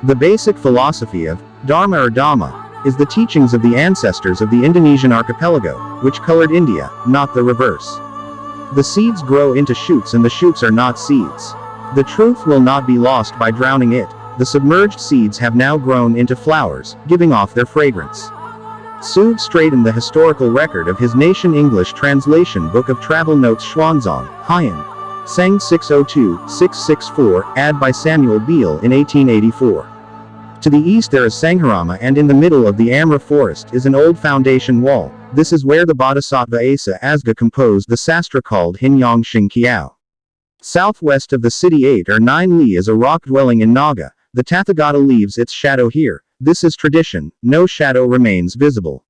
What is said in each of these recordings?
The basic philosophy of Dharma or Dhamma is the teachings of the ancestors of the Indonesian archipelago, which colored India, not the reverse. The seeds grow into shoots and the shoots are not seeds. The truth will not be lost by drowning it. The submerged seeds have now grown into flowers, giving off their fragrance. Sood straightened the historical record of his nation English translation book of travel notes Xuanzang, Haiyan. Sang 602-664, ad by Samuel Beal in 1884. To the east there is Sangharama, and in the middle of the Amra forest is an old foundation wall. This is where the Bodhisattva Asa Asga composed the sastra called Hinyong Shing Kiao. Southwest of the city 8 or 9 li is a rock dwelling in Naga. The Tathagata leaves its shadow here. This is tradition, no shadow remains visible.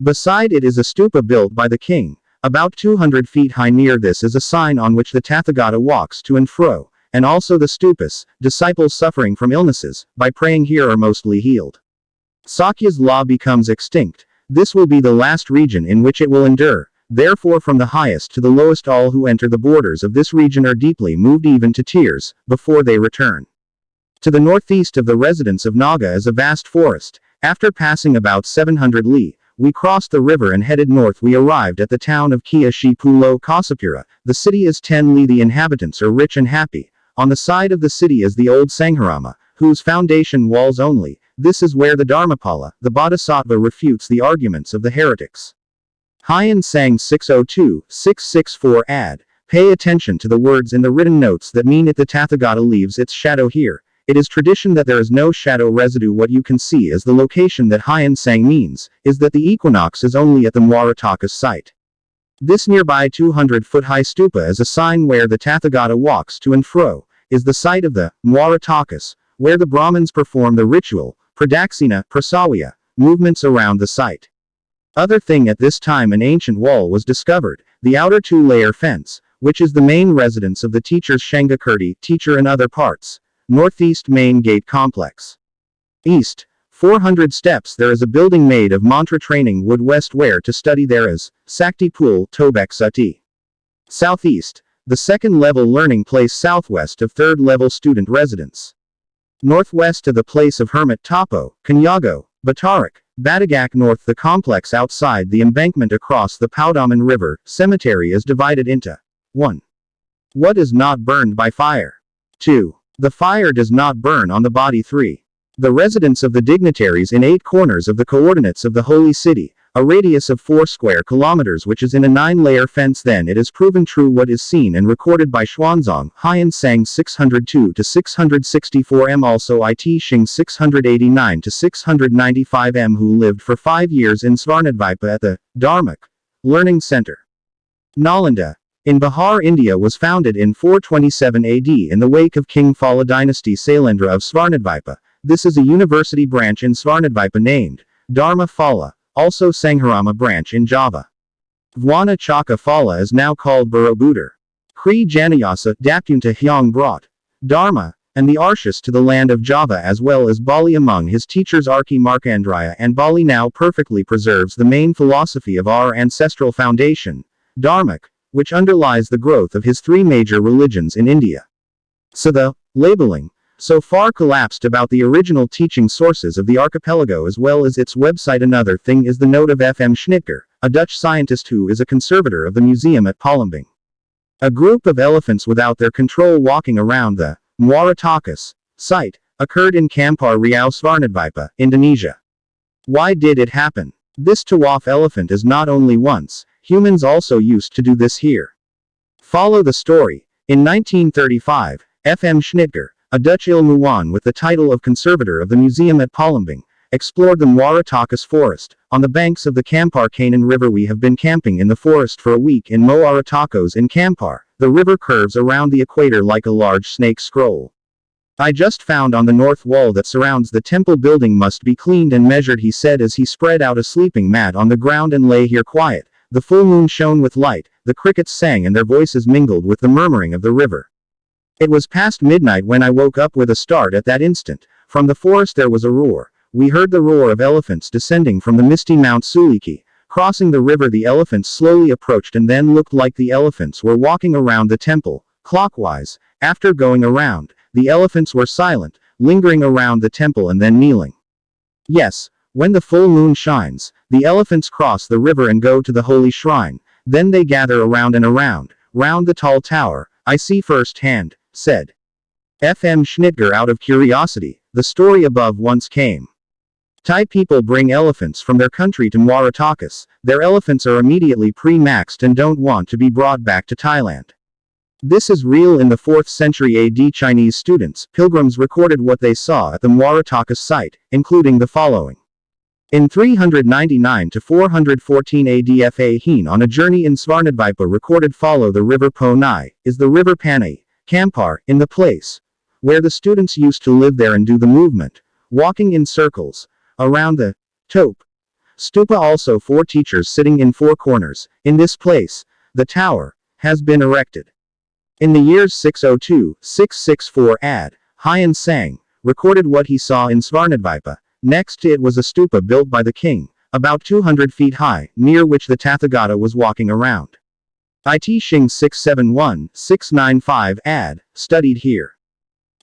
Beside it is a stupa built by the king. About 200 feet high near this is a sign on which the Tathagata walks to and fro, and also the stupas, disciples suffering from illnesses, by praying here are mostly healed. Sakya's law becomes extinct. This will be the last region in which it will endure. Therefore from the highest to the lowest all who enter the borders of this region are deeply moved even to tears, before they return. To the northeast of the residence of Naga is a vast forest. After passing about 700 li, we crossed the river and headed north. We arrived at the town of Kia Shi Pulo Kasapura. The city is 10 li. The inhabitants are rich and happy. On the side of the city is the old Sangharama, whose foundation walls only. This is where the Dharmapala, the Bodhisattva, refutes the arguments of the heretics. Haiyan sang 602-664 ad. Pay attention to the words in the written notes that mean it. The Tathagata leaves its shadow here. It is tradition that there is no shadow residue. What you can see as the location that Haiyan sang means, is that the equinox is only at the Muaratakas site. This nearby 200-foot-high stupa is a sign where the Tathagata walks to and fro, is the site of the Muaratakas, where the Brahmins perform the ritual, Pradaksina, Prasawya, movements around the site. Other thing at this time an ancient wall was discovered, the outer two-layer fence, which is the main residence of the teachers Shangakirti, teacher and other parts. Northeast main gate complex. East, 400 steps there is a building made of mantra training wood. West where to study there is, Sakti Pool Tobek Sati. Southeast, the second level learning place. Southwest of third level student residence. Northwest of the place of hermit Tapo, Kanyago, Batarak, Batagak. North the complex outside the embankment across the Paudaman River. Cemetery is divided into 1. What is not burned by fire? 2. The fire does not burn on the body. 3. The residence of the dignitaries in 8 corners of the coordinates of the holy city, a radius of 4 square kilometers, which is in a 9-layer fence. Then it is proven true what is seen and recorded by Xuanzang, Haiyan sang 602-664 m. Also It Shing 689-695 m, who lived for 5 years in Svarnadvipa at the Dharmak Learning Center. Nalanda, in Bihar, India, was founded in 427 AD in the wake of King Phala dynasty Sailendra of Svarnadvipa. This is a university branch in Svarnadvipa named Dharma Phala, also Sangharama branch in Java. Vwana Chaka Phala is now called Borobudur. Kri Janayasa, Daptunta Hyang brought Dharma and the Arshas to the land of Java as well as Bali. Among his teachers Arki Markandraya and Bali now perfectly preserves the main philosophy of our ancestral foundation, Dharmak, which underlies the growth of his 3 major religions in India. So the labeling so far collapsed about the original teaching sources of the archipelago as well as its website. Another thing is the note of F. M. Schnitger, a Dutch scientist who is a conservator of the museum at Palembang. A group of elephants without their control walking around the Muaratakas site occurred in Kampar Riau, Svarnadvipa, Indonesia. Why did it happen? This Tawaf elephant is not only once. Humans also used to do this here. Follow the story. In 1935, F. M. Schnitger, a Dutch ilmuwan with the title of conservator of the museum at Palembang, explored the Muaratakas forest. On the banks of the Kampar Kanan River we have been camping in the forest for a week in Muaratakos in Kampar. The river curves around the equator like a large snake scroll. I just found on the north wall that surrounds the temple building must be cleaned and measured, he said as he spread out a sleeping mat on the ground and lay here quiet. The full moon shone with light, the crickets sang and their voices mingled with the murmuring of the river. It was past midnight when I woke up with a start. At that instant, from the forest there was a roar. We heard the roar of elephants descending from the misty Mount Suliki. Crossing the river the elephants slowly approached and then looked like the elephants were walking around the temple, clockwise. After going around, the elephants were silent, lingering around the temple and then kneeling. Yes, when the full moon shines, the elephants cross the river and go to the holy shrine, then they gather around and around, round the tall tower. I see firsthand, said F.M. Schnitger. Out of curiosity, the story above once came. Thai people bring elephants from their country to Muaratakus. Their elephants are immediately pre-maxed and don't want to be brought back to Thailand. This is real. In the 4th century AD, Chinese students, pilgrims, recorded what they saw at the Muaratakus site, including the following. In 399 to 414 AD, F.A. Heen, on a journey in Svarnadvipa, recorded follow the river Po Nai, is the river Panay, Kampar, in the place where the students used to live there and do the movement, walking in circles, around the Tope Stupa. Also 4 teachers sitting in 4 corners. In this place, the tower has been erected. In the years 602-664 AD, Hyen Sang recorded what he saw in Svarnadvipa. Next to it was a stupa built by the king, about 200 feet high, near which the Tathagata was walking around. It Shing 671-695 AD, studied here.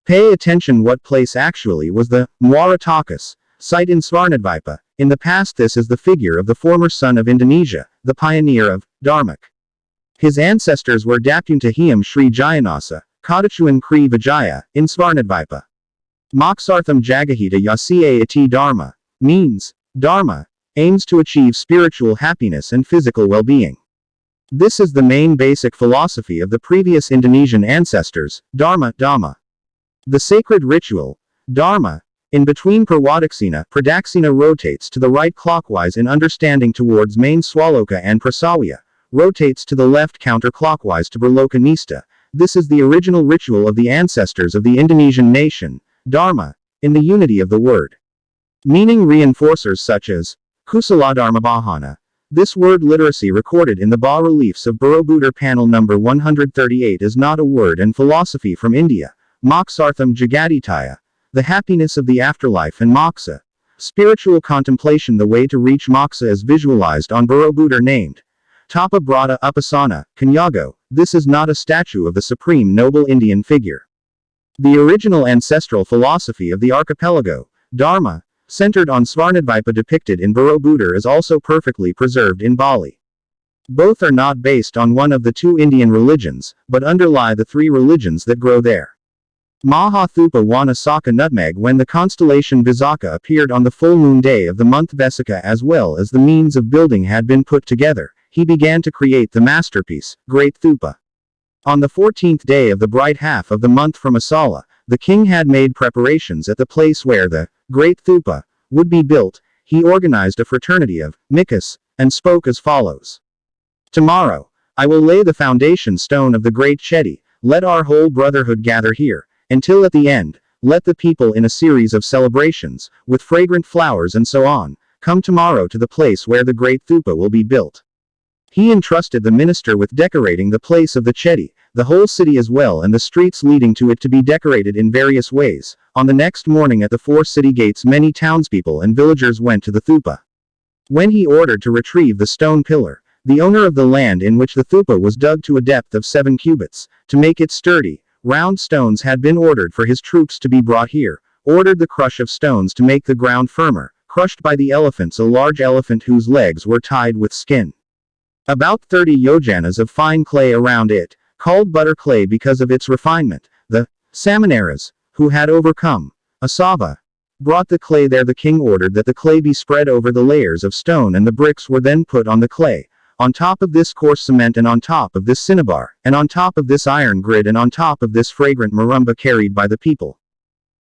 Pay attention what place actually was the Muaratakus site in Svarnadvipa. In the past, this is the figure of the former son of Indonesia, the pioneer of Dharmak. His ancestors were Dapunta Hiam Sri Jayanasa, Kadachuan Kri Vijaya, in Svarnadvipa. Moksartham Jagahita Yasiya Iti Dharma, means, Dharma, aims to achieve spiritual happiness and physical well-being. This is the main basic philosophy of the previous Indonesian ancestors, Dharma, Dhamma. The sacred ritual, Dharma, in between Pradaksina rotates to the right clockwise in understanding towards main Swaloka and Prasawiya, rotates to the left counterclockwise to Berloka Nista. This is the original ritual of the ancestors of the Indonesian nation, Dharma, in the unity of the word. Meaning reinforcers such as Kusaladharma Bahana. This word literacy recorded in the bas-reliefs of Borobudur panel number 138 is not a word and philosophy from India. Moksartham Jagaditaya, the happiness of the afterlife, and Moksha, spiritual contemplation. The way to reach Moksha is visualized on Borobudur, named Tapa Brata Upasana, Kanyago. This is not a statue of the supreme noble Indian figure. The original ancestral philosophy of the archipelago, Dharma, centered on Svarnadvipa, depicted in Borobudur, is also perfectly preserved in Bali. Both are not based on one of the 2 Indian religions, but underlie the 3 religions that grow there. Mahathupa Wana Saka Nutmeg. When the constellation Visakha appeared on the full moon day of the month Vesakha, as well as the means of building had been put together, he began to create the masterpiece, Great Thupa. On the 14th day of the bright half of the month from Asala, the king had made preparations at the place where the Great Thupa would be built. He organized a fraternity of Mikas, and spoke as follows. Tomorrow, I will lay the foundation stone of the great Chedi. Let our whole brotherhood gather here. Until at the end, let the people, in a series of celebrations, with fragrant flowers and so on, come tomorrow to the place where the great Thupa will be built. He entrusted the minister with decorating the place of the Chedi, the whole city as well, and the streets leading to it to be decorated in various ways. On the next morning at the 4 city gates, many townspeople and villagers went to the Thupa. When he ordered to retrieve the stone pillar, the owner of the land in which the Thupa was dug to a depth of 7 cubits, to make it sturdy, round stones had been ordered for his troops to be brought here, ordered the crush of stones to make the ground firmer, crushed by the elephants, a large elephant whose legs were tied with skin. About 30 yojanas of fine clay around it, called butter clay because of its refinement. The Samaneras, who had overcome Asava, brought the clay there. The king ordered that the clay be spread over the layers of stone, and the bricks were then put on the clay. On top of this coarse cement, and on top of this cinnabar, and on top of this iron grid, and on top of this fragrant marumba carried by the people.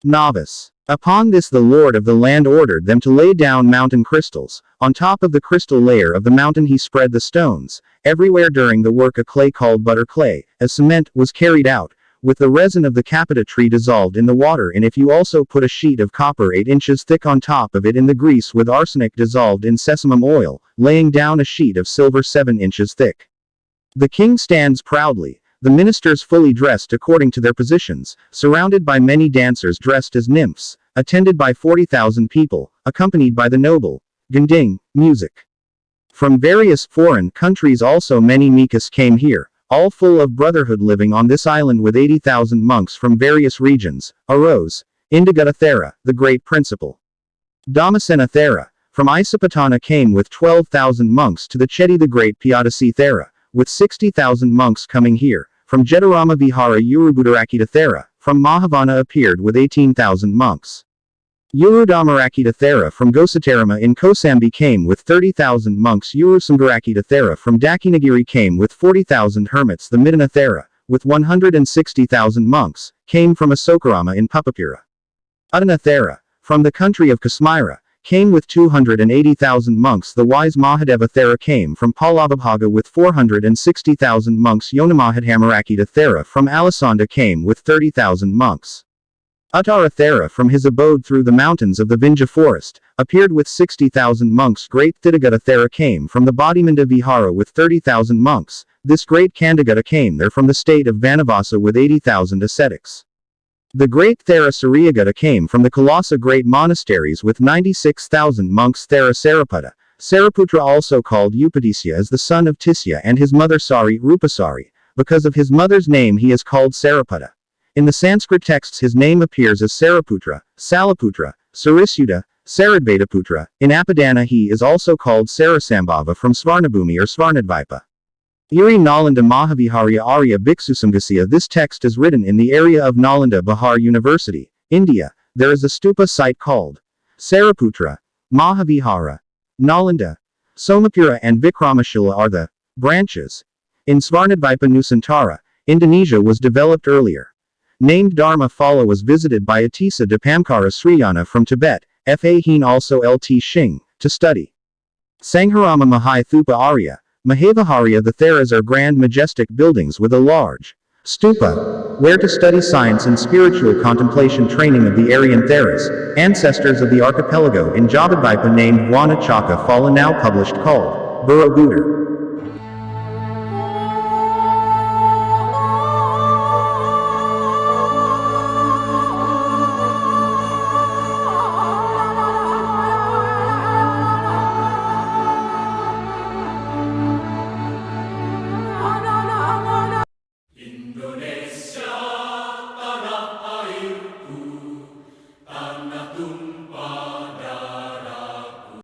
Novice. Upon this the lord of the land ordered them to lay down mountain crystals. On top of the crystal layer of the mountain he spread the stones. Everywhere during the work a clay called butter clay, as cement, was carried out, with the resin of the capita tree dissolved in the water. And if you also put a sheet of copper 8 inches thick on top of it in the grease with arsenic dissolved in sesamum oil, laying down a sheet of silver 7 inches thick. The king stands proudly, the ministers fully dressed according to their positions, surrounded by many dancers dressed as nymphs, attended by 40,000 people, accompanied by the noble, Gending, music. From various foreign countries also many Mikas came here, all full of brotherhood, living on this island with 80,000 monks from various regions, arose, Indagutta Thera, the great principal. Dhammasena Thera, from Isipatana came with 12,000 monks to the Chedi the great Piyadasi Thera, with 60,000 monks coming here. From Jedarama Vihara Urubudarakita Thera, from Mahavana appeared with 18,000 monks. Urudamarakita Thera from Gosatarama in Kosambi came with 30,000 monks. Urusungarakita Thera from Dakinagiri came with 40,000 hermits. The Midana Thera, with 160,000 monks, came from Asokarama in Papapura. Udana Thera, from the country of Kasmira, came with 280,000 monks. The wise Mahadeva Thera came from Palavabhaga with 460,000 monks. Yonamahadhamarakita Thera from Alasanda came with 30,000 monks. Uttara Thera from his abode through the mountains of the Vindhya forest, appeared with 60,000 monks. Great Thidagutta Thera came from the Bodhimanda Vihara with 30,000 monks. This great Kandagutta came there from the state of Vanavasa with 80,000 ascetics. The great Thera Saryagutta came from the Kalasa great monasteries with 96,000 monks. Thera Sariputta, Sariputra also called Upadisya, is the son of Tisya and his mother Sari, Rupasari. Because of his mother's name he is called Sariputta. In the Sanskrit texts his name appears as Sariputra, Salaputra, Sarisuddha, Saradvataputra. In Apadana he is also called Sarasambhava from Svarnabhumi or Svarnadvipa. Iri Nalanda Mahaviharya Arya Bhiksusamgasya. This text is written in the area of Nalanda Bihar University, India. There is a stupa site called Sariputra, Mahavihara, Nalanda, Somapura and Vikramashila are the branches. In Svarnadvipa Nusantara, Indonesia was developed earlier. Named Dharma Phala was visited by Atisa Dipamkara Sriyana from Tibet, Fa Heen also Lt Shing, to study. Sangharama Mahai Thupa Arya, Mahaviharya. The Theras are grand majestic buildings with a large stupa, where to study science and spiritual contemplation. Training of the Aryan Theras, ancestors of the archipelago in Javadvipa named Wana Chaka Phala, now published, called Borobudur.